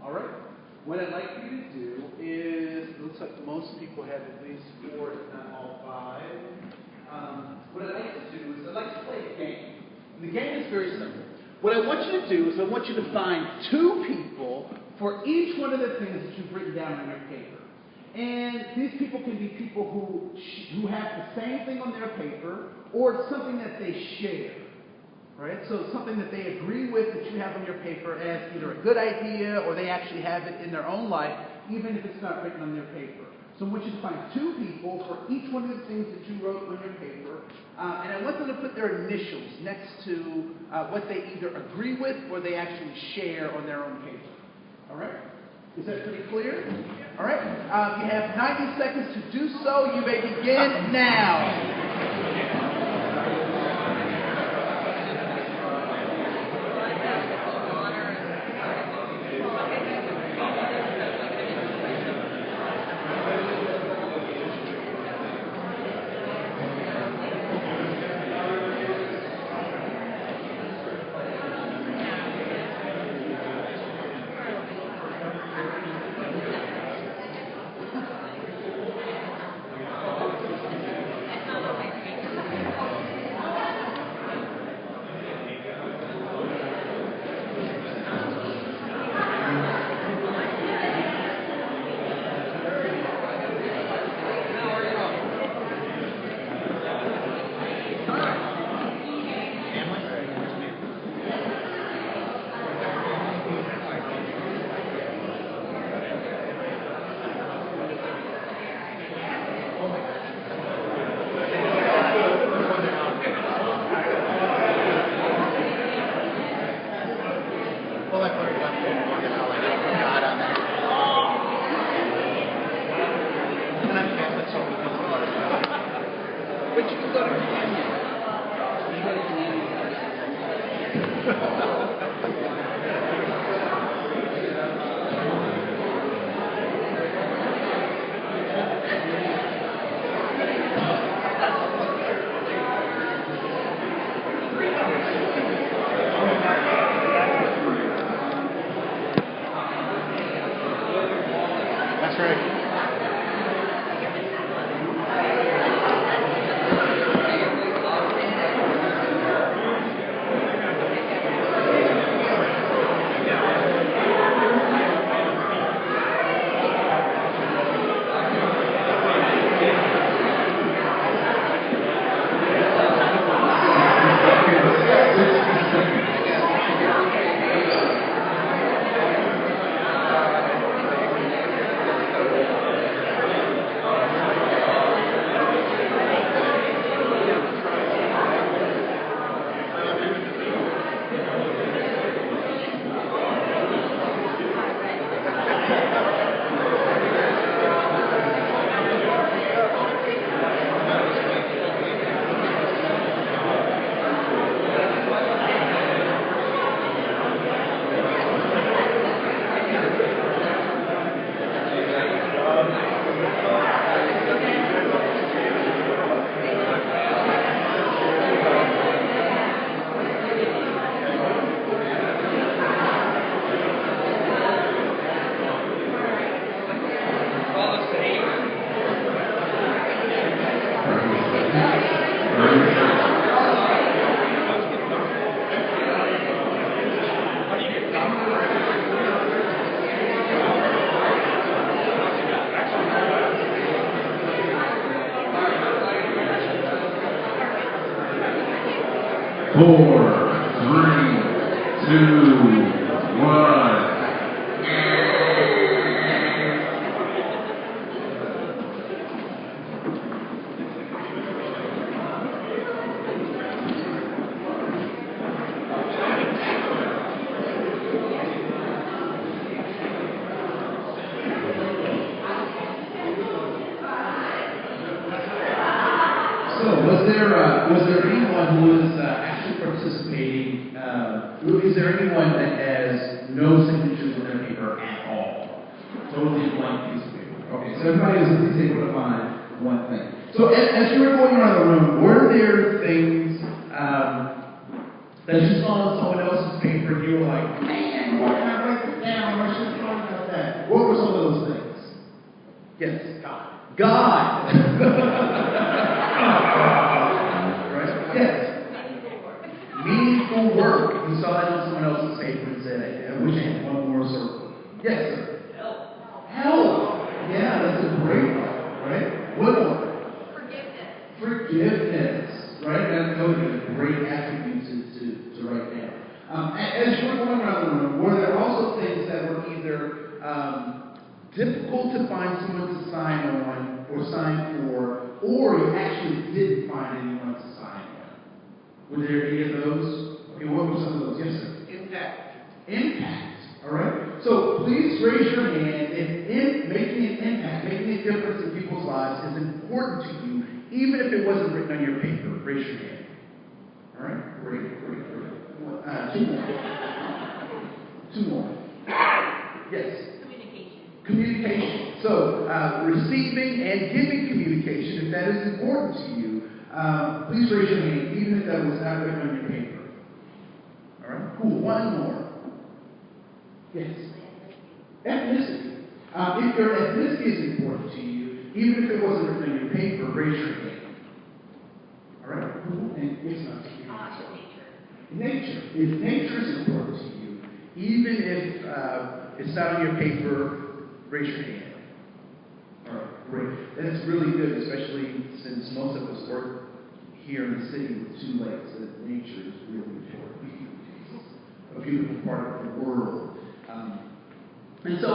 All right. What I'd like for you to do is, it looks like most people have at least 4, if not all 5. What I'd like to do is I'd like to play a game. And the game is very simple. What I want you to do is I want you to find 2 people for each one of the things that you've written down on your paper. And these people can be people who have the same thing on their paper, or something that they share. Right? So something that they agree with that you have on your paper as either a good idea or they actually have it in their own life, even if it's not written on their paper. So I want you to find 2 people for each one of the things that you wrote on your paper, and I want them to put their initials next to what they either agree with or they actually share on their own paper. All right? Is that pretty clear? All right. You have 90 seconds to do so. You may begin now. Was there anyone who was actually participating? Is there anyone that has no signatures on their paper at all? Totally blank piece of paper. Okay, so everybody was at least able to find one thing. So as you were going around the room, were there things that you saw on someone else's paper and you were like, man, why did I write this down? I should have thrown Yes. God. Right? Yes. Meaningful work. You saw that on someone else's paper and said, I wish I had one more circle. Yes, sir. Help. Yeah, that's a great one. Right? What more? Forgiveness. Right? That's a great attribute to write down. As you were going around the room, were there also things that were either difficult to find someone to sign on or sign for, or you actually didn't find anyone to sign on? Were there any of those? Okay, what were some of those? Yes, sir. Impact. All right. So please raise your hand if making an impact, making a difference in people's lives is important to you, even if it wasn't written on your paper. Raise your hand. All right. Great. Two more. Yes. Communication. So, receiving and giving communication, if that is important to you, please raise your hand, even if that was not written on your paper. All right? Cool. One more. Yes. Ethnicity. If your ethnicity is important to you, even if it wasn't written on your paper, raise your hand. All right? Cool. And it's not to you. Nature. If nature is important to you, even if it's not on your paper, raise your hand. All right, great. That's really good, especially since most of us work here in the city with 2 lakes. That nature is really important. A beautiful part of the world. And so,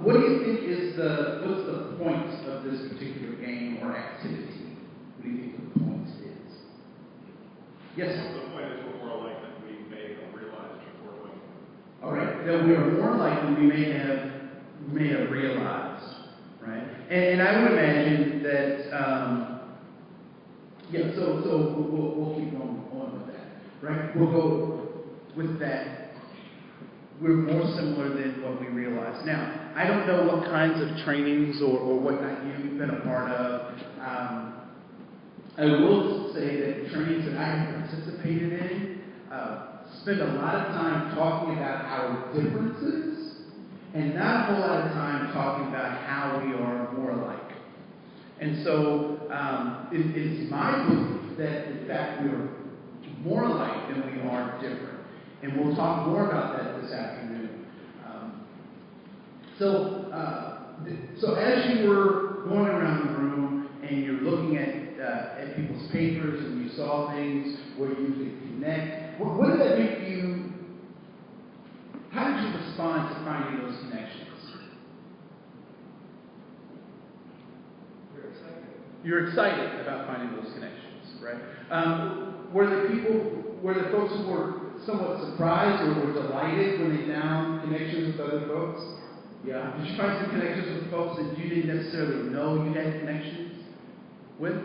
what do you think what's the point of this particular game or activity? What do you think the point is? Yes, sir. The point is we're more likely we may have realized before we. All right, that we are more likely we may have realized, right? And I would imagine that, so we'll keep going with that, right? We'll go with that. We're more similar than what we realize. Now, I don't know what kinds of trainings or whatnot you've been a part of. I will say that trainings that I have participated in spend a lot of time talking about our differences and not a whole lot of time talking about how we are more alike. And so it is my belief that, in fact, we are more alike than we are different. And we'll talk more about that this afternoon. So as you were going around the room and you're looking at people's papers and you saw things where you could connect, what did that make you? How did you respond to finding those connections? You're excited about finding those connections, right? Were there folks who were somewhat surprised or were delighted when they found connections with other folks? Yeah. Did you find some connections with folks that you didn't necessarily know you had connections with?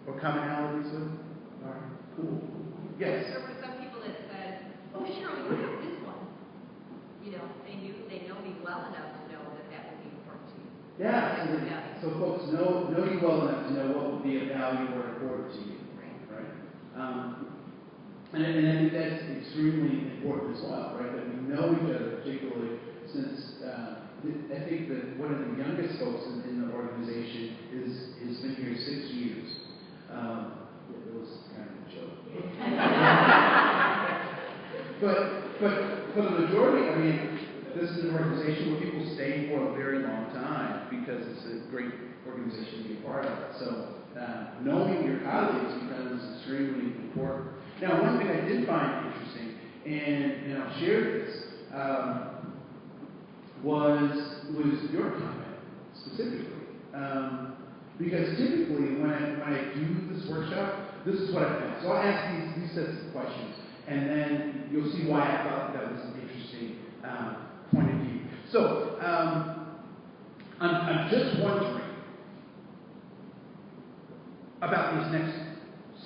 Or commonalities with? All right, cool. Yes. There were some people that said, "Oh, Shirley, what about this one?" You know, they know me well enough to know that would be important to you. Yeah. So folks know you well enough to know what would be of value or important to you. Right? And I think that's extremely important as well, right? That we know each other, particularly since I think that one of the youngest folks in the organization has been here 6 years. It was kind of a joke. but for the majority, I mean, this is an organization where people stay for a very long time because it's a great organization to be a part of. So knowing your colleagues becomes extremely important. Now, one thing I did find interesting, and I'll share this, was your comment specifically. Because typically, when I do this workshop, this is what I found. So I'll ask these sets of questions, and then you'll see why I thought that was an interesting point of view. So I'm just wondering about these next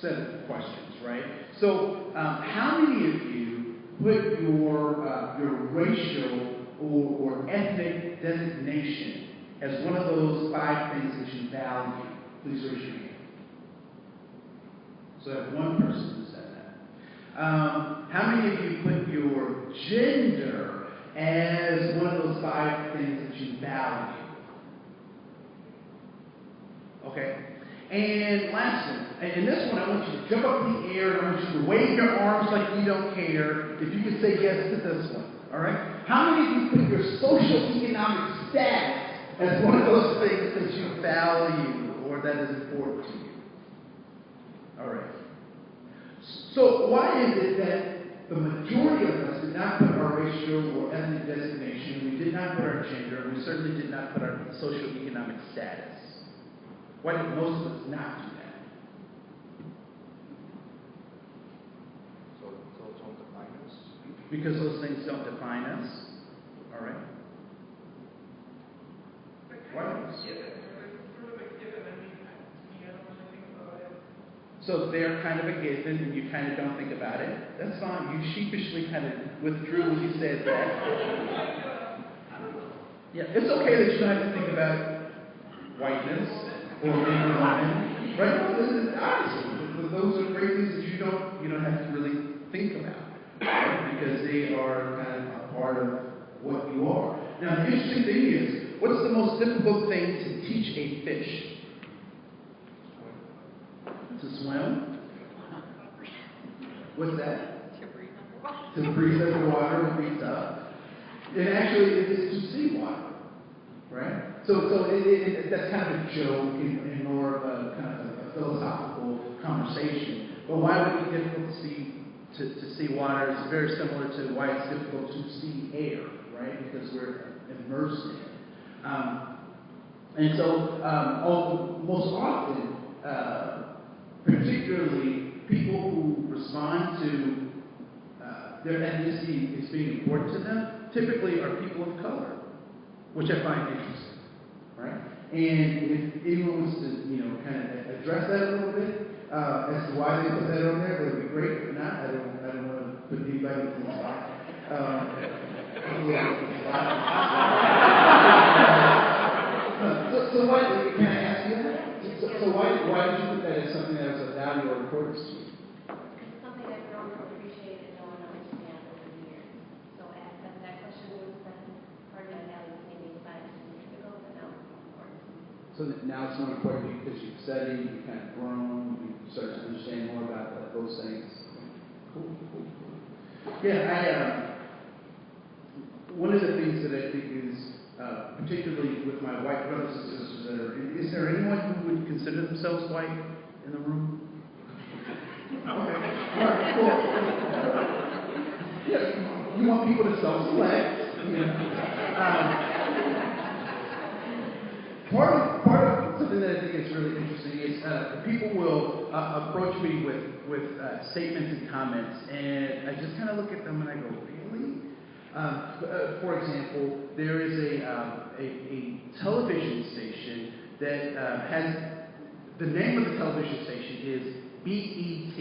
set of questions, right? So how many of you put your racial or ethnic designation as one of those 5 things that you value? Please raise your hand. So I have one person who said that. How many of you put your gender as one of those 5 things that you value? Okay? And lastly, and this one I want you to jump up in the air, and I want you to wave your arms like you don't care if you can say yes to this one. All right? How many of you put your social economic status as one of those things that you value or that is important to you? All right. So why is it that the majority of us did not put our racial or ethnic designation, we did not put our gender, and we certainly did not put our social economic status? Why did most of us not do that? So don't define us? Because those things don't define us. All right? Why? So they're kind of a given, and you kind of don't think about it. That's fine. You sheepishly kind of withdrew when you said that. Yeah, it's okay that you don't have to think about whiteness or men or women, right? Honestly, those are great things that you don't have to really think about, right? Because they are kind of a part of what you are. Now, the interesting thing is, what's the most difficult thing to teach a fish? To swim? What's that? To breathe underwater would be tough. And actually, it is to see water, right? So that's kind of a joke and more of a kind of a philosophical conversation. But why would it be difficult to see water? It's very similar to why it's difficult to see air, right? Because we're immersed in it. And so, most often, particularly people who respond to their ethnicity as being important to them, typically are people of color, which I find interesting, right? And if anyone wants to, kind of address that a little bit as to why they put that on there, that would be great. If not, I don't want to put anybody in the spot. So why? Can I ask you that? So why did you put that as something that was of value or importance to you? It's something I've grown to appreciate and know and understand over the years. So asking that question was then part of my values maybe 5 years ago, but now it's more important. So now it's more important because you've studied, you've kind of grown, you start to understand more about those things. Cool. Yeah, one of the things that I think is, particularly with my white brothers and sisters that are, is there anyone who would consider themselves white in the room? Okay. All right, cool. Yeah, you want people to self-select. Part of something that I think is really interesting is people will approach me with statements and comments, and I just kind of look at them and I go, really? For example, there is a television station that has, the name of the television station is BET,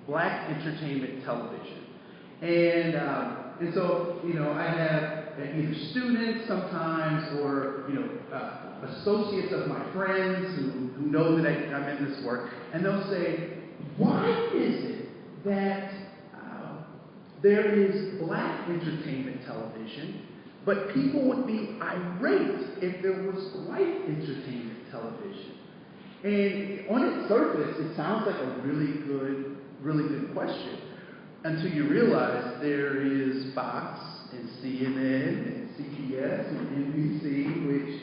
Black Entertainment Television. And so, I have either students sometimes or, associates of my friends who know that I'm in this work, and they'll say, why is it that there is black entertainment television, but people would be irate if there was white entertainment television? And on its surface, it sounds like a really good question, until you realize there is Fox and CNN and CBS and NBC, which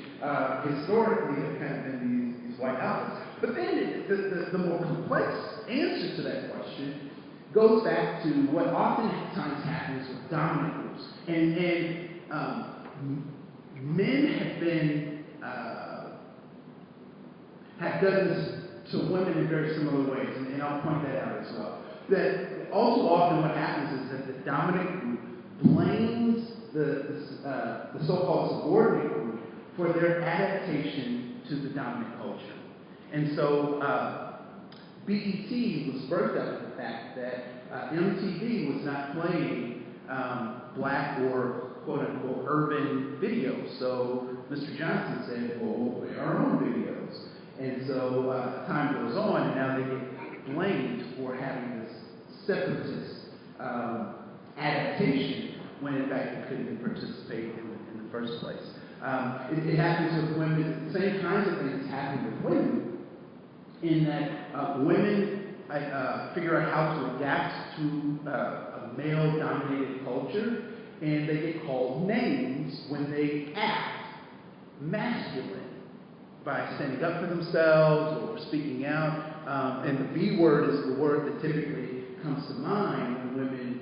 historically have kind of been these white outlets. But then the more complex answer to that question goes back to what oftentimes happens with dominant groups. And men have done this to women in very similar ways, and I'll point that out as well. That also often what happens is that the dominant group blames the so-called subordinate group for their adaptation to the dominant culture. And so BET was birthed out of the fact that MTV was not playing black or quote-unquote urban videos. So Mr. Johnson said, well, we'll play our own videos. And so time goes on, and now they get blamed for having this separatist adaptation when in fact they couldn't even participate in the first place. It happens with women. The same kinds of things happen with women in that women figure out how to adapt to a male-dominated culture, and they get called names when they act masculine by standing up for themselves or speaking out. And the B word is the word that typically comes to mind when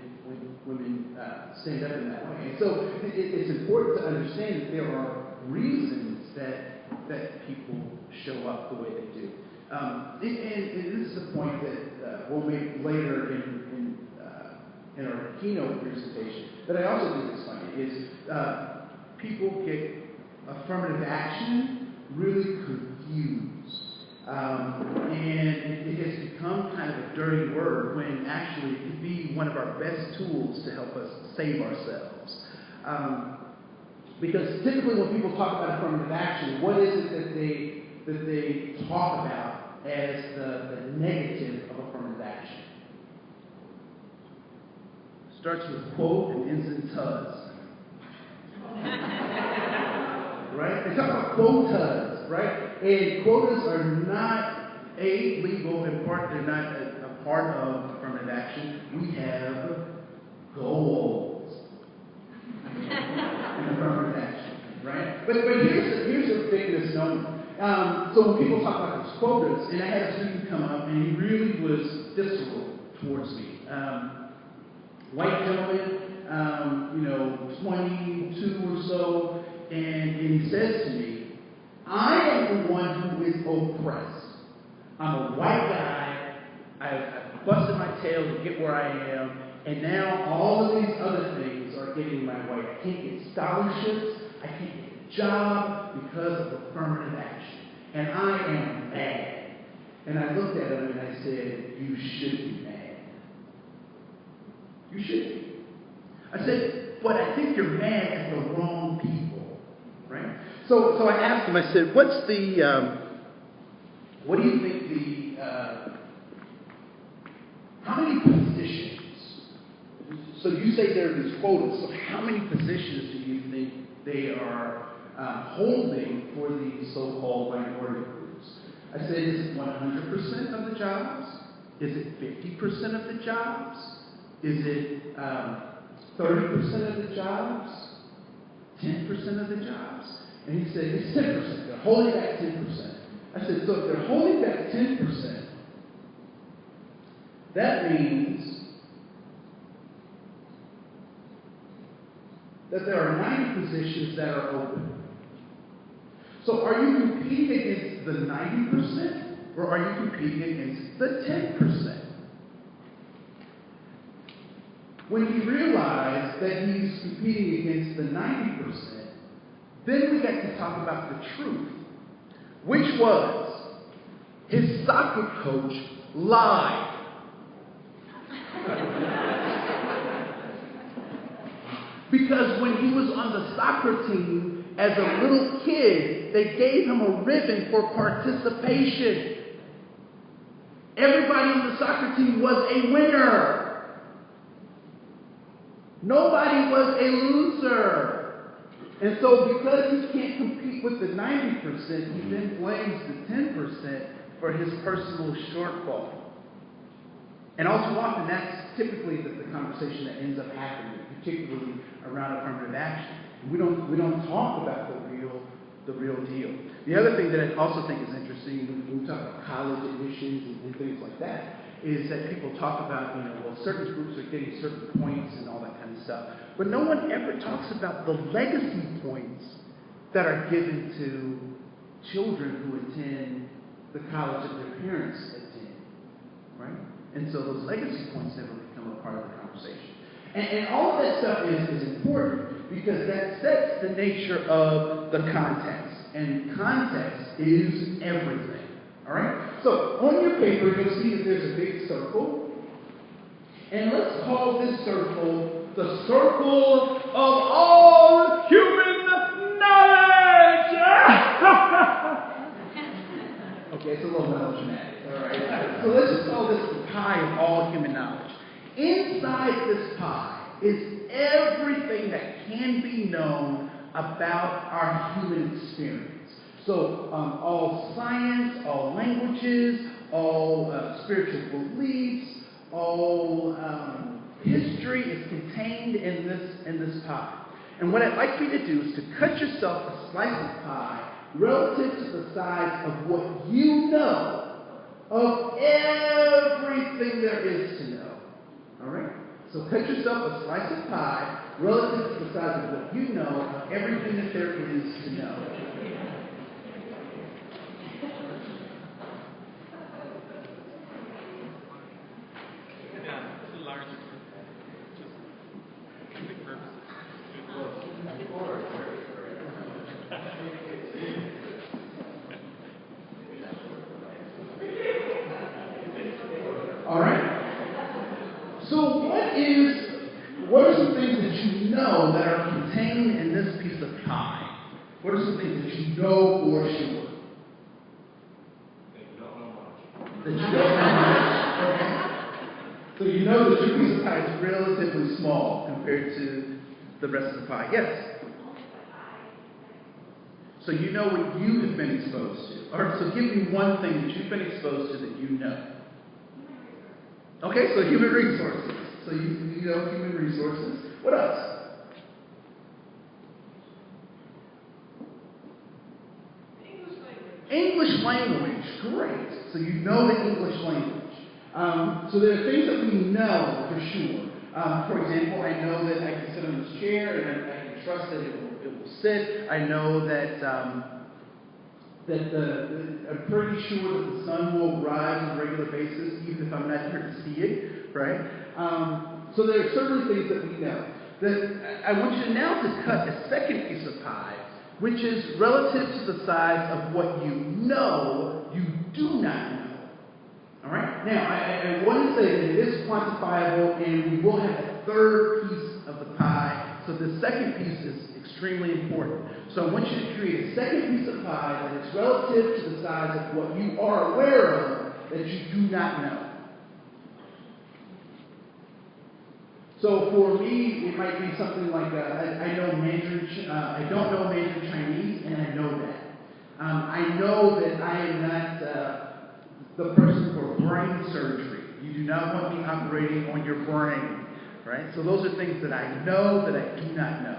women stand up in that way. And so it's important to understand that there are reasons that people show up the way they do. And this is a point that we'll make later in our keynote presentation, that I also think is funny, is people get affirmative action really confused. And it has become kind of a dirty word when actually it could be one of our best tools to help us save ourselves. Because typically when people talk about affirmative action, what is it that they talk about as the negative of affirmative action? Starts with quote and ends in tuz. Right? They talk about quotas, right? And quotas are not legal, in part they're not a part of affirmative action. We have goals in affirmative action, right? But here's a big misnomer. So when people talk about these quotas, and I had a student come up and he really was visceral towards me. White gentleman, 22 or so, and he says to me, I am the one who is oppressed. I'm a white guy. I've busted my tail to get where I am, and now all of these other things are getting my way. I can't get scholarships. I can't get a job because of affirmative action. And I am mad. And I looked at him and I said, you should be mad. You should be. I said, but I think you're mad at the wrong people, right? So I asked him, I said, what do you think how many positions, so you say there are these quotas, so how many positions do you think they are holding for these so-called minority groups? I said, is it 100% of the jobs? Is it 50% of the jobs? Is it 30% of the jobs? 10% of the jobs? And he said, it's 10%. They're holding back 10%. I said, so if they're holding back 10%, that means that there are 90 positions that are open. So are you competing against the 90% or are you competing against the 10%? When he realized that he's competing against the 90%, then we got to talk about the truth, which was his soccer coach lied. Because when he was on the soccer team as a little kid, they gave him a ribbon for participation. Everybody on the soccer team was a winner. Nobody was a loser. And so because he can't compete with the 90%, he then blames the 10% for his personal shortfall. And all too often, that's typically the conversation that ends up happening, particularly around affirmative action. We don't talk about the real deal. The other thing that I also think is interesting when we talk about college admissions and things like that is that people talk about, certain groups are getting certain points and all that kind of stuff. But no one ever talks about the legacy points that are given to children who attend the college that their parents attend, right? And so those legacy points never become a part of the conversation. And all of that stuff is important because that sets the nature of the context. And context is everything. All right? So on your paper, you'll see that there's a big circle. And let's call this circle the circle of all human knowledge. Okay, it's a little melodramatic. All right? So let's just call this the pie of all human knowledge. Inside this pie is everything that can be known about our human experience. So all science, all languages, all spiritual beliefs, all history is contained in this pie. And what I'd like for you to do is to cut yourself a slice of pie relative to the size of what you know of everything there is to know. All right? So cut yourself a slice of pie relative to the size of what you know of everything that there is to know. All right? So what are some things that you know that are contained in this piece of pie? What are some things that you know for sure? That you don't know much. That you don't know much? Okay. So you know that your piece of pie is relatively small compared to the rest of the pie. Yes? So you know what you have been exposed to. All right, so give me one thing that you've been exposed to that you know. Okay, so human resources. So you know human resources. What else? English language. Great. So you know the English language. So there are things that we know for sure. For example, I know that I can sit on this chair and I can trust that it will sit. I know that I'm pretty sure that the sun will rise on a regular basis, even if I'm not here to see it, right? So there are certainly things that we know. That I want you now to cut a second piece of pie, which is relative to the size of what you know you do not know. All right? Now, I want to say that it is quantifiable, and we will have a third piece of the pie. So the second piece is extremely important. So I want you to create a second piece of pie that is relative to the size of what you are aware of that you do not know. So for me, it might be something like I know Mandarin. I don't know Mandarin Chinese, and I know that. I know that I am not the person for brain surgery. You do not want me operating on your brain, right? So those are things that I know that I do not know.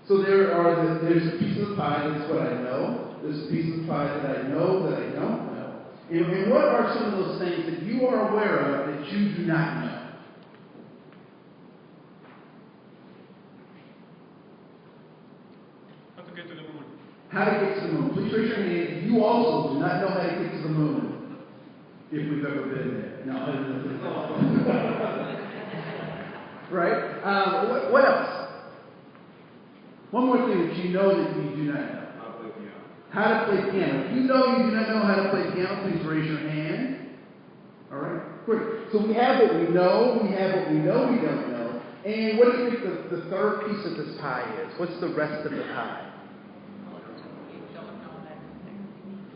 So there's a piece of pie that's what I know. There's a piece of pie that I know that I don't know. And what are some of those things that you are aware of that you do not know? How to get to the moon. How to get to the moon. Please raise your hand if you also do not know how to get to the moon. If we've ever been there. No. Right? What else? One more thing that you know that you do not know. How to play piano. If you know you do not know how to play piano, please raise your hand. All right? Great. So we have what we know. We have what we know we don't know. And what do you think the third piece of this pie is? What's the rest of the pie?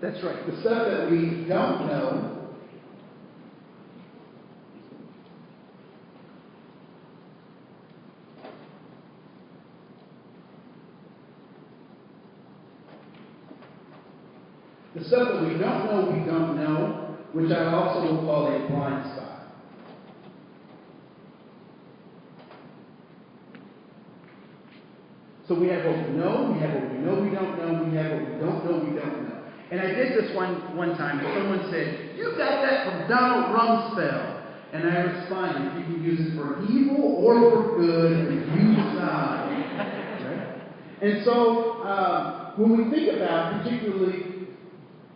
That's right. The stuff that we don't know. The stuff that we don't know, which I also will call a blind spot. So we have what we know, we have what we know we don't know, we have what we don't know. And I did this one time, someone said, "You got that from Donald Rumsfeld." And I responded, "You can use it for evil or for good, and you decide." Right? And so when we think about particularly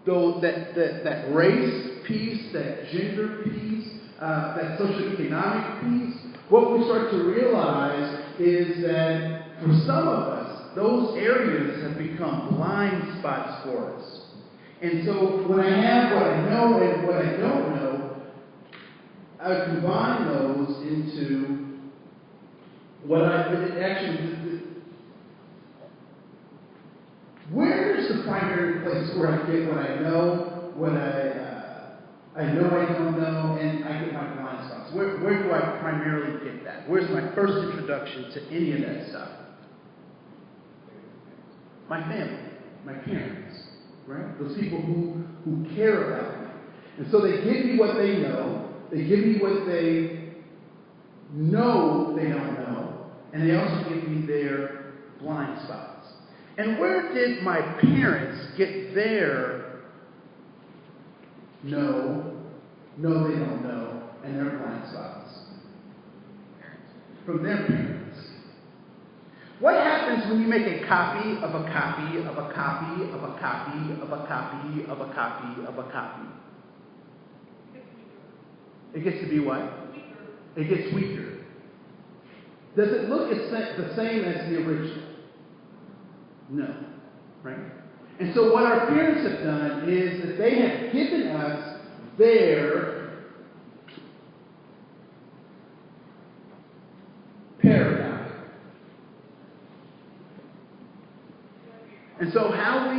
that race piece, that gender piece, that socioeconomic piece, what we start to realize is that for some of us, those areas have become blind spots for us. And so when I have what I know and what I don't know, I combine those into Where's the primary place where I get what I know, what I know I don't know, and I get my blind spots? Where do I primarily get that? Where's my first introduction to any of that stuff? My family, my parents, right? Those people who care about me. And so they give me what they know, they give me what they know they don't know, and they also give me their blind spots. And where did my parents get their no, they don't know, and their blind spots? From their parents. What happens when you make a copy of a copy of a copy of a copy of a copy of a copy of a copy? It gets to be what? It gets weaker. Does it look the same as the original? No. Right? And so what our parents have done is that they have given us their paradigm. And so how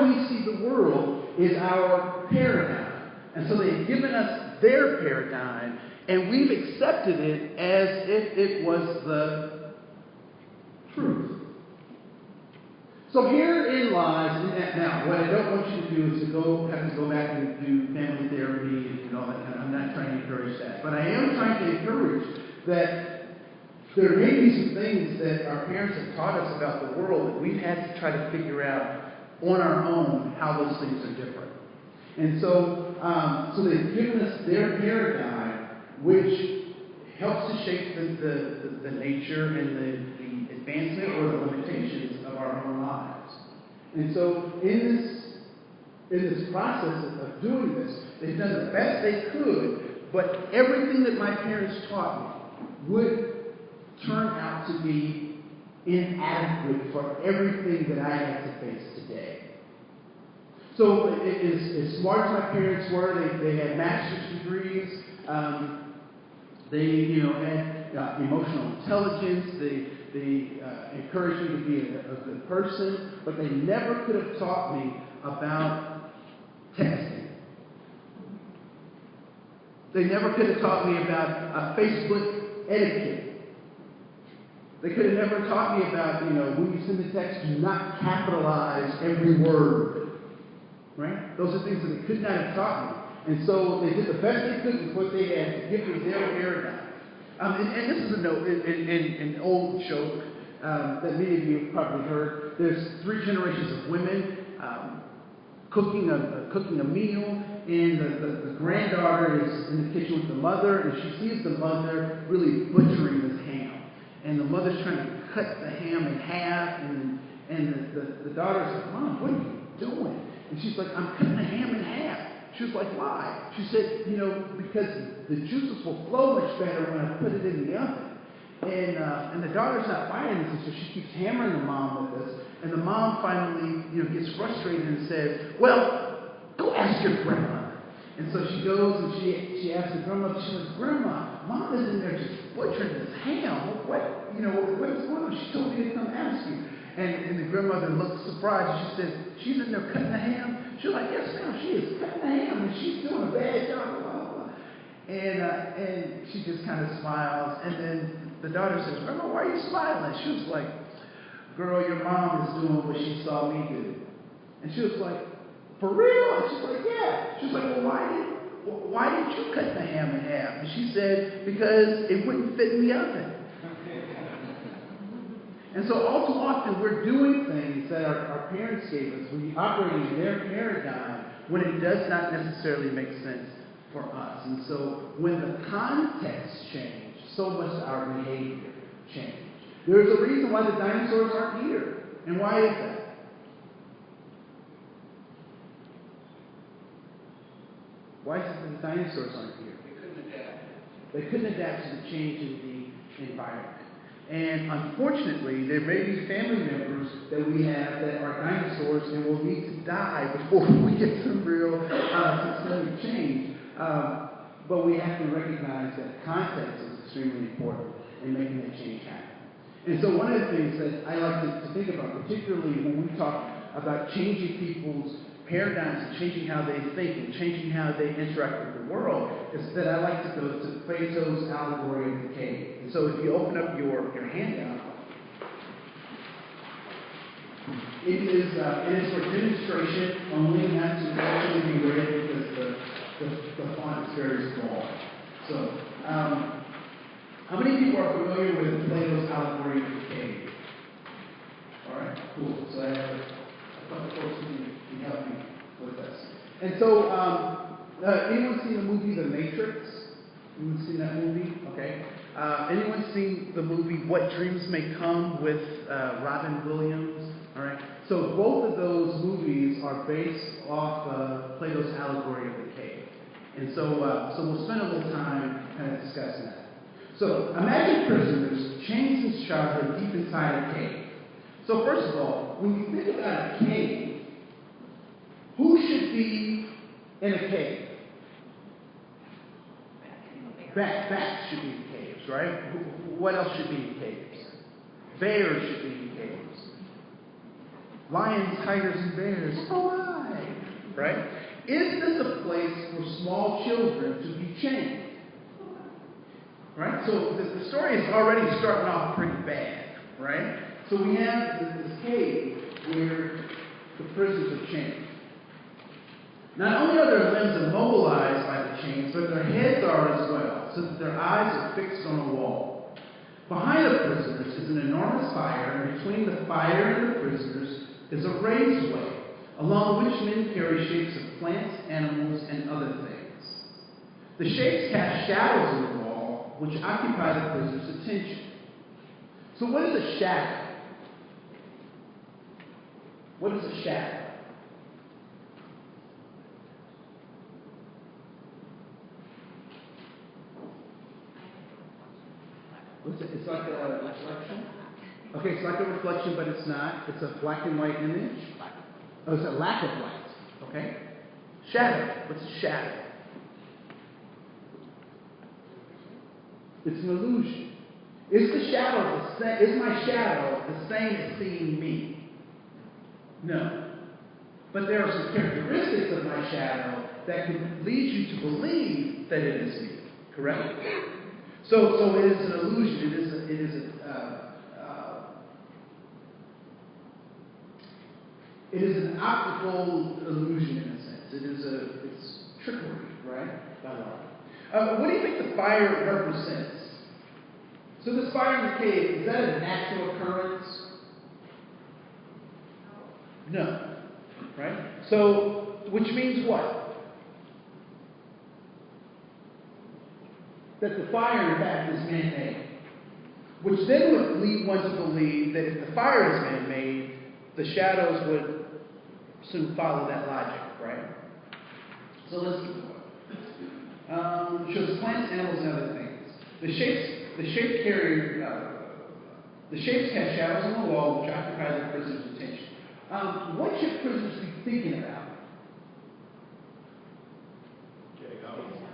we see the world is our paradigm. And so they've given us their paradigm, and we've accepted it as if it was the truth. So herein lies, now what I don't want you to do is have to go back and do family therapy and all that kind of, I'm not trying to encourage that. But I am trying to encourage that there may be some things that our parents have taught us about the world that we've had to try to figure out on our own how those things are different. And so they've given us their paradigm, which helps to shape the nature and the advancement or the limitations of our own lives. And so in this process of doing this, they've done the best they could, but everything that my parents taught me would turn out to be inadequate for everything that I have to face today. So as smart as my parents were, they had master's degrees. They had emotional intelligence. They encouraged me to be a good person, but they never could have taught me about texting. They never could have taught me about Facebook etiquette. They could have never taught me about, when you send a text, do not capitalize every word. Right? Those are things that they could not have taught me. And so they did the best they could with what they had to give me their paradigm. And this is an old joke that many of you have probably heard. There's 3 generations of women cooking a meal, and the granddaughter is in the kitchen with the mother, and she sees the mother really butchering this ham. And the mother's trying to cut the ham in half, and the daughter's like, "Mom, what are you doing?" And she's like, "I'm cutting the ham in half." She was like, "Why?" She said, because the juices will flow much better when I put it in the oven. And the daughter's not buying this, and so she keeps hammering the mom with this. And the mom finally, gets frustrated and says, "Well, go ask your grandmother." And so she goes and she asks the grandmother. She says, "Grandma, Mom is in there just butchering this ham. What is going on? She told me to come ask you." And the grandmother looked surprised. She said, "She's in there cutting the ham?" She was like, "Yes, ma'am, she is cutting the ham, and she's doing a bad job." Blah, blah, blah. And she just kind of smiles. And then the daughter says, "Grandma, why are you smiling?" She was like, "Girl, your mom is doing what she saw me do." And she was like, "For real?" And she's like, "Yeah." She was like, "Well, why didn't you cut the ham in half?" And she said, "Because it wouldn't fit in the oven." And so all too often we're doing things that our parents gave us. We're operating in their paradigm when it does not necessarily make sense for us. And so when the context changed, so must our behavior change. There's a reason why the dinosaurs aren't here. And why is that? Why is it that the dinosaurs aren't here? They couldn't adapt to the change in the environment. And unfortunately, there may be family members that we have that are dinosaurs and will need to die before we get some real systemic change. But we have to recognize that context is extremely important in making that change happen. And so one of the things that I like to think about, particularly when we talk about changing people's paradigms and changing how they think and changing how they interact with the world is that I like to go to Plato's allegory of the cave. And so if you open up your handout, it is for demonstration only, not to actually be read because the font is very small. So, how many people are familiar with Plato's allegory of the cave? All right, cool. So I have a couple folks who can help me with this. And so, anyone seen the movie The Matrix? Anyone seen that movie? Okay. Anyone seen the movie What Dreams May Come with Robin Williams? All right. So both of those movies are based off Plato's allegory of the cave. And so we'll spend a little time kind of discussing that. So imagine prisoners chained since childhood deep inside a cave. So first of all, when you think about a cave, who should be in a cave? Bats should be in caves, right? What else should be in caves? Bears should be in caves. Lions, tigers, and bears. Oh my! Right? Is this a place for small children to be chained? Right? So the story is already starting off pretty bad, right? So we have this cave where the prisoners are chained. Not only are their limbs immobilized by the chains, but their heads are as well, so that their eyes are fixed on a wall. Behind the prisoners is an enormous fire, and between the fire and the prisoners is a raised way, along which men carry shapes of plants, animals, and other things. The shapes cast shadows on the wall, which occupy the prisoner's attention. So what is a shadow? What is a shadow? It's like a reflection? Okay, it's like a reflection, but it's not. It's a black and white image. Oh, it's a lack of light. Okay? Shadow. What's a shadow? It's an illusion. Is the shadow the same? Is my shadow the same as seeing me? No. But there are some characteristics of my shadow that can lead you to believe that it is me. Correct? So it is an illusion. It is an optical illusion in a sense. It's trickery, right? By law. What do you think the fire represents? So this fire in the cave, is that a natural occurrence? No. Right? So, which means what? That the fire, in fact, is man-made. Which then would lead one to believe that if the fire is man-made, the shadows would soon follow that logic, right? So let's keep going. Shows plants, animals, and other things. The shapes cast shadows on the wall, which occupy the prisoner's attention. What should prisoners be thinking about?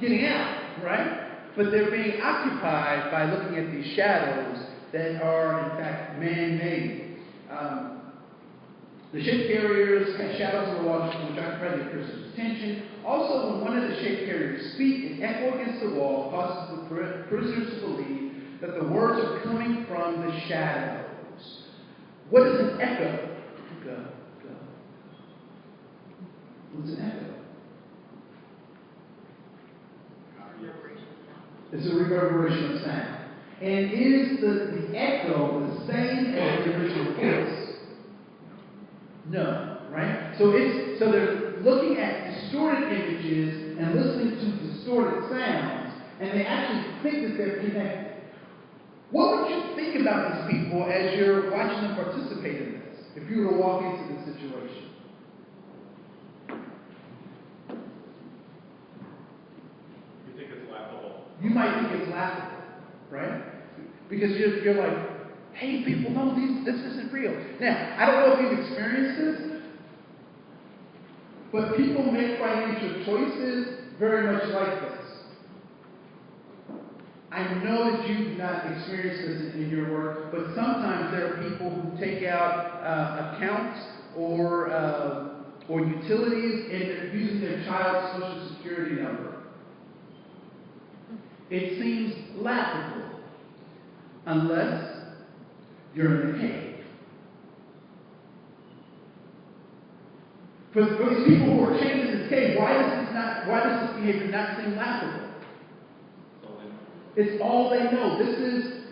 Getting out, right? But they're being occupied by looking at these shadows that are, in fact, man-made. The shape carriers have shadows on the wall which occupy the prisoner's attention. Also, when one of the shape carriers speak, an echo against the wall causes the prisoners to believe that the words are coming from the shadows. What is an echo? Go. What's an echo? It's a reverberation of sound. And is the echo the same as the original voice? No, right? So they're looking at distorted images and listening to distorted sounds, and they actually think that they're connected. What would you think about these people as you're watching them participate in this, if you were to walk into this situation? You think it's laughable? You might think it's laughable, right? Because you're like, hey, people, no, this isn't real. Now, I don't know if you've experienced this, but people make financial choices very much like this. I know that you've not experienced this in your work, but sometimes there are people who take out accounts or utilities, and they're using their child's social security number. It seems laughable, unless you're in a cave. For these people who are chained in this cave, why does this behavior not seem laughable? It's all they know. This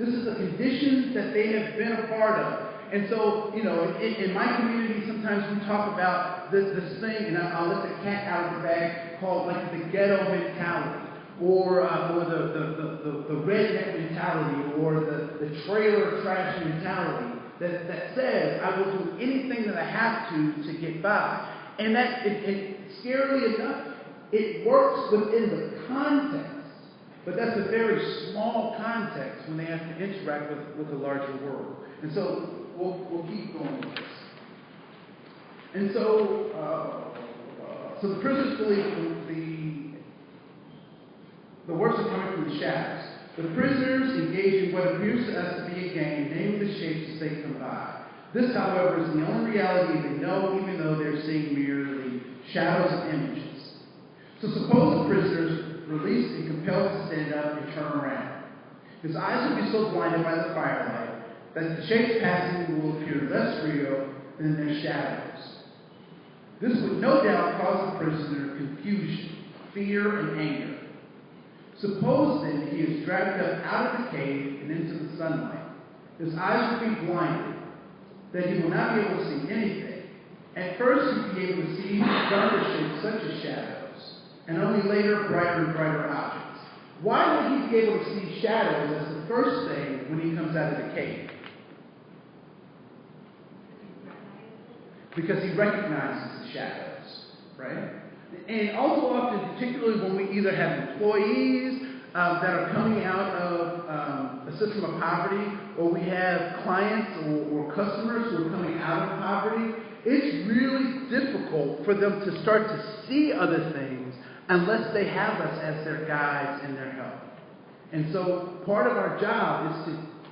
is the conditions that they have been a part of. And so, in my community, sometimes we talk about this thing, and I'll let the cat out of the bag, called like the ghetto mentality, or the redneck mentality, or the trailer trash mentality that says I will do anything that I have to get by. And that, scarily enough, it works within the context. But that's a very small context when they have to interact with the larger world. And so we'll keep going with this. And so the prisoners believe the works are coming from the shadows. The prisoners engage in what appears to us to be a game, naming the shapes as they come by. This, however, is the only reality they know, even though they're seeing merely shadows and images. So suppose the prisoners released and compelled to stand up and turn around. His eyes will be so blinded by the firelight that the shapes passing will appear less real than their shadows. This would no doubt cause the prisoner confusion, fear, and anger. Suppose then he is dragged up out of the cave and into the sunlight. His eyes will be blinded, that he will not be able to see anything. At first he will be able to see darker shapes such as shadows, and only later brighter and brighter objects. Why would he be able to see shadows as the first thing when he comes out of the cave? Because he recognizes the shadows, right? And also often, particularly when we either have employees that are coming out of a system of poverty, or we have clients or customers who are coming out of poverty, it's really difficult for them to start to see other things unless they have us as their guides and their help. And so part of our job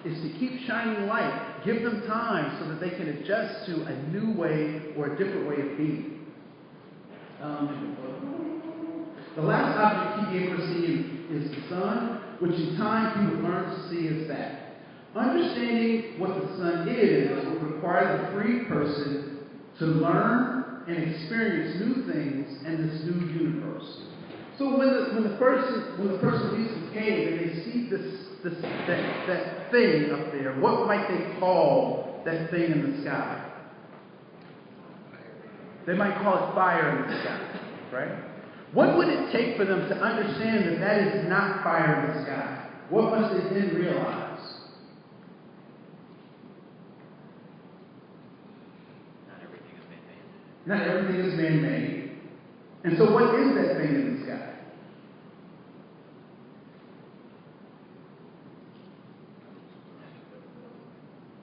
is to keep shining light, give them time so that they can adjust to a new way or a different way of being. The last object he gave us to see is the sun, which in time he would learn to see as that. Understanding what the sun is would require the free person to learn and experience new things in this new universe. So when the person leaves the cave and they see that thing up there, what might they call that thing in the sky? They might call it fire in the sky, right? What would it take for them to understand that that is not fire in the sky? What must they then realize? Not everything is man-made. And so what is that thing in the sky?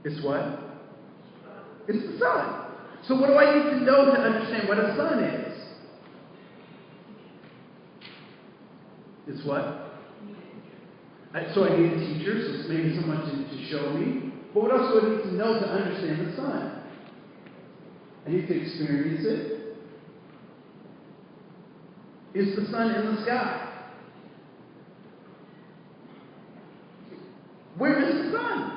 It's what? It's the sun. So what do I need to know to understand what a sun is? It's what? So I need a teacher, so it's maybe someone to show me. But what else do I need to know to understand the sun? I need to experience it. Is the sun in the sky? Where is the sun?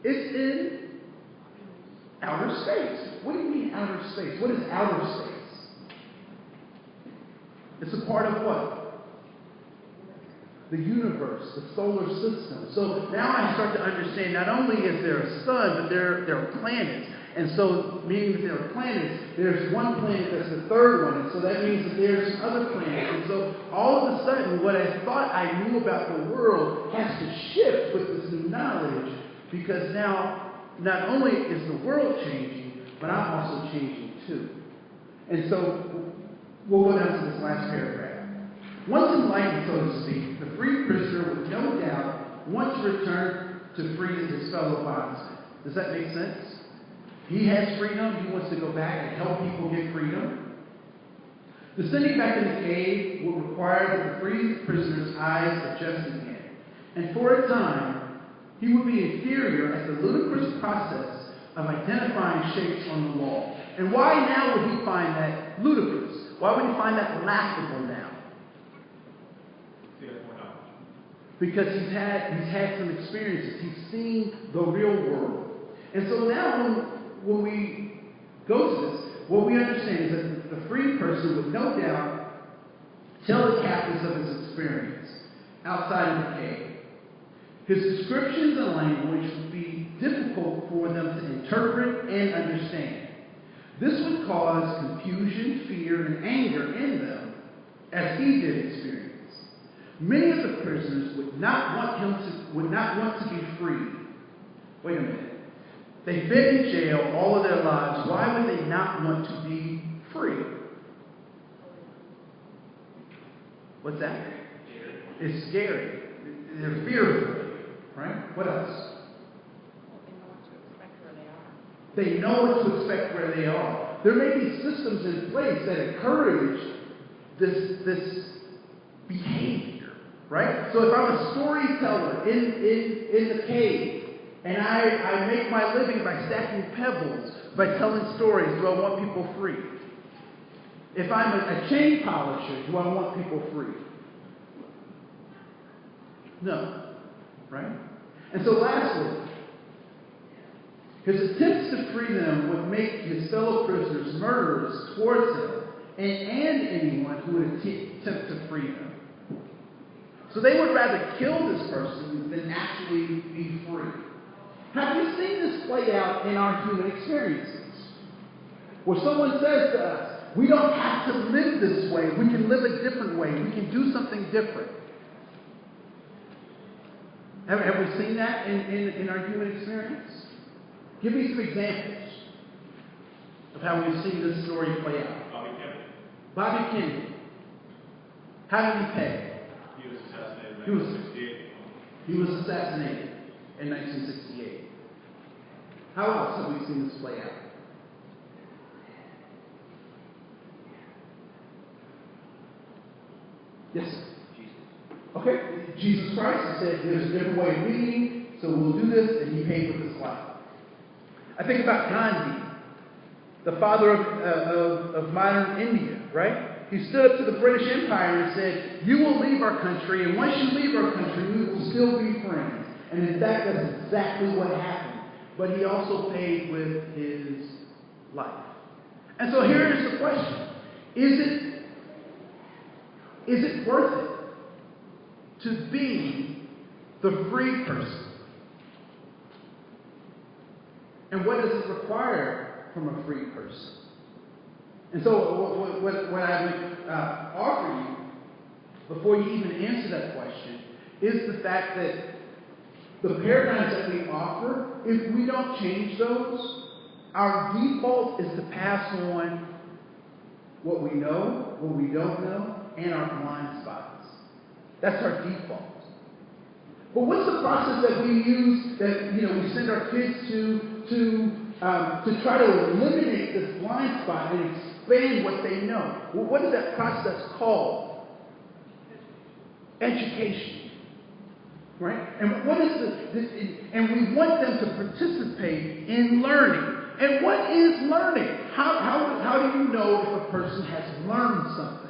It's in outer space. What do you mean outer space? What is outer space? It's a part of what? The universe, the solar system. So now I start to understand not only is there a sun, but there are planets. And so, meaning that there are planets, there's one planet that's the third one. And so that means that there's some other planets. And so all of a sudden, what I thought I knew about the world has to shift with this new knowledge. Because now, not only is the world changing, but I'm also changing too. And so, we'll go down to this last paragraph. Once enlightened, so to speak, the free prisoner would no doubt want to return to free his fellow bondsmen. Does that make sense? He has freedom. He wants to go back and help people get freedom. Descending back in the cave will require that the free prisoner's eyes adjust again. And for a time, he would be inferior as the ludicrous process of identifying shapes on the wall. And why now would he find that ludicrous? Why would he find that laughable now? Because he's had some experiences. He's seen the real world. And so now when we go to this, what we understand is that the free person would no doubt tell the captives of his experience outside of the cave. His descriptions and language would be difficult for them to interpret and understand. This would cause confusion, fear, and anger in them, as he did experience. Many of the prisoners would not want to be freed. Wait a minute. They've been in jail all of their lives. Why would they not want to be free? What's that? It's scary. They're fearful. Right? What else? They know what to expect where they are. There may be systems in place that encourage this behavior. Right? So if I'm a storyteller in the cave, and I make my living by stacking pebbles, by telling stories, do I want people free? If I'm a chain polisher, do I want people free? No. Right? And so lastly, his attempts to free them would make his fellow prisoners murderers towards him and anyone who would attempt to free them. So they would rather kill this person than actually be free. Have you seen this play out in our human experiences? Where someone says to us, we don't have to live this way. We can live a different way. We can do something different. Have we seen that in our human experience? Give me some examples of how we've seen this story play out. Bobby Kennedy. How did he pay? He was assassinated He in was- 1968. He was assassinated in 1968. How else have we seen this play out? Yes, sir. Okay, Jesus Christ said there's a different way of leading, so we'll do this, and he paid with his life. I think about Gandhi, the father of modern India, right? He stood up to the British Empire and said, you will leave our country, and once you leave our country, we will still be friends. And in fact, that's exactly what happened. But he also paid with his life. And so here is the question. Is it worth it to be the free person? And what does it require from a free person? And so what I would offer you, before you even answer that question, is the fact that the paradigms that we offer, if we don't change those, our default is to pass on what we know, what we don't know, and our blind spots. That's our default. But what's the process that we use, that we send our kids to try to eliminate this blind spot and expand what they know? Well, what is that process called? Education. Right? And what is and we want them to participate in learning. And what is learning? How do you know if a person has learned something?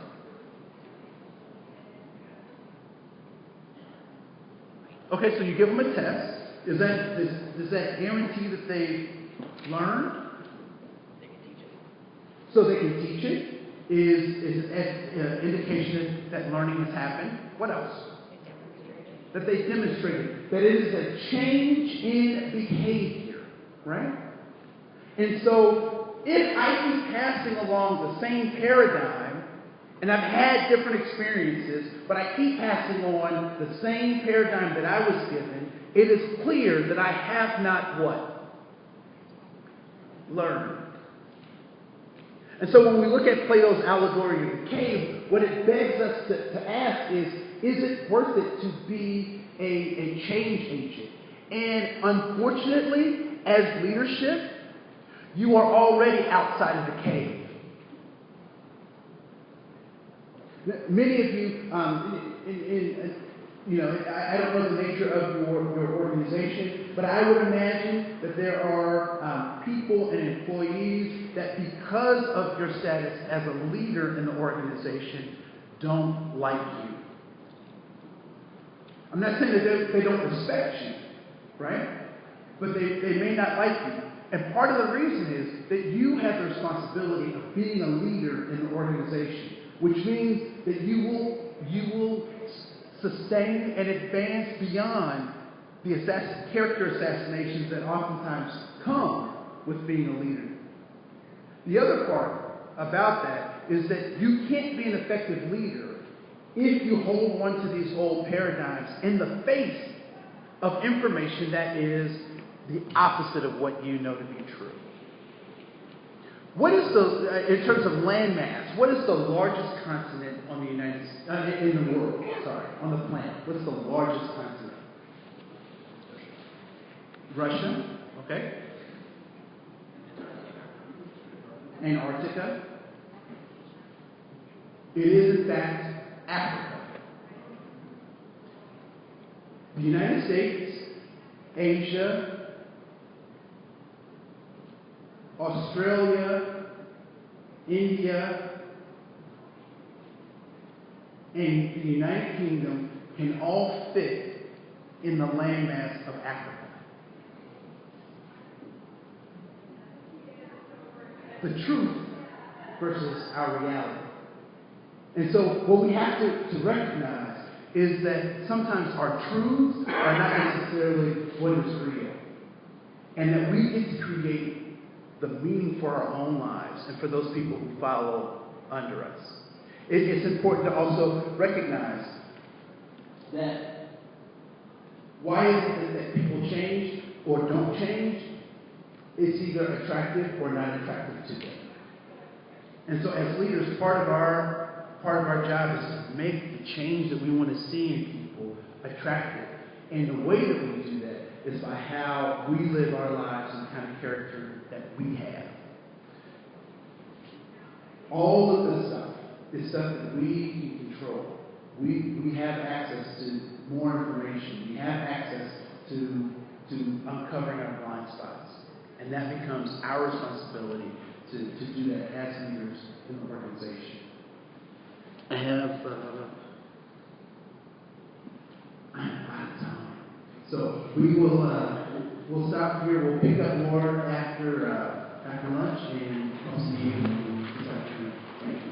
Okay, so you give them a test. Does that guarantee that they learned? They can teach it. So they can teach it. Is an indication that learning has happened. What else? That they demonstrated that it is a change in behavior, right? And so if I keep passing along the same paradigm, and I've had different experiences, but I keep passing on the same paradigm that I was given, it is clear that I have not what? Learned. And so when we look at Plato's allegory of the cave, what it begs us to ask is it worth it to be a change agent? And unfortunately, as leadership, you are already outside of the cave. Many of you, I don't know the nature of your organization, but I would imagine that there are people and employees that because of your status as a leader in the organization don't like you. I'm not saying that they don't respect you, right? But they may not like you. And part of the reason is that you have the responsibility of being a leader in the organization, which means that you will sustain and advance beyond the character assassinations that oftentimes come with being a leader. The other part about that is that you can't be an effective leader if you hold on to these old paradigms in the face of information that is the opposite of what you know to be true. What is in terms of land mass, what is the largest continent on the in the world? On the planet. What is the largest continent? Russia. Okay. Antarctica. It is in fact Africa. The United States, Asia, Australia, India, and the United Kingdom can all fit in the landmass of Africa. The truth versus our reality. And so what we have to recognize is that sometimes our truths are not necessarily what is real. And that we get to create the meaning for our own lives and for those people who follow under us. It's important to also recognize that why is it that people change or don't change? It's either attractive or not attractive to them. And so as leaders, part of our job is to make the change that we want to see in people attractive. And the way that we do that is by how we live our lives and the kind of character that we have. All of this stuff is stuff that we can control. We have access to more information. We have access to uncovering our blind spots. And that becomes our responsibility to do that as leaders in the organization. I have a lot of time. So we'll stop here. We'll pick up more after lunch, and I'll see you this afternoon. Thank you.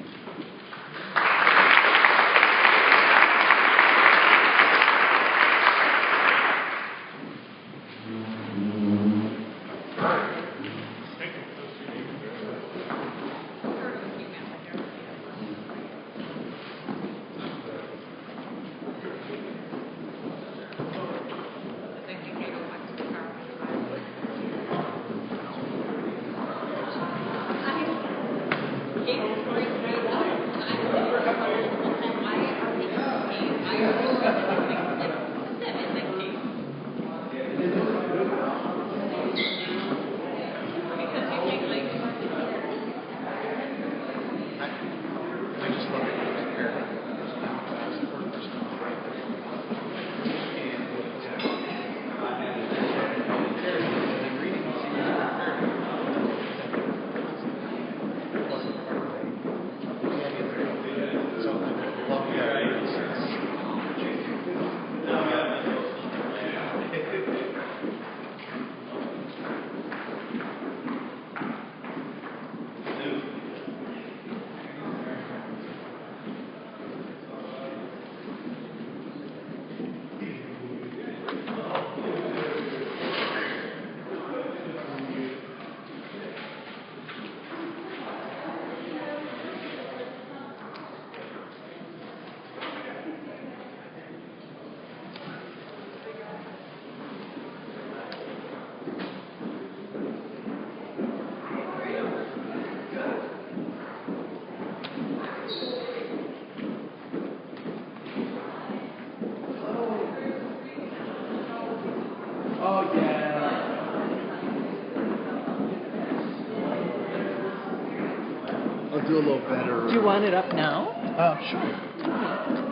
Do a little better. Do you want it up now? Sure.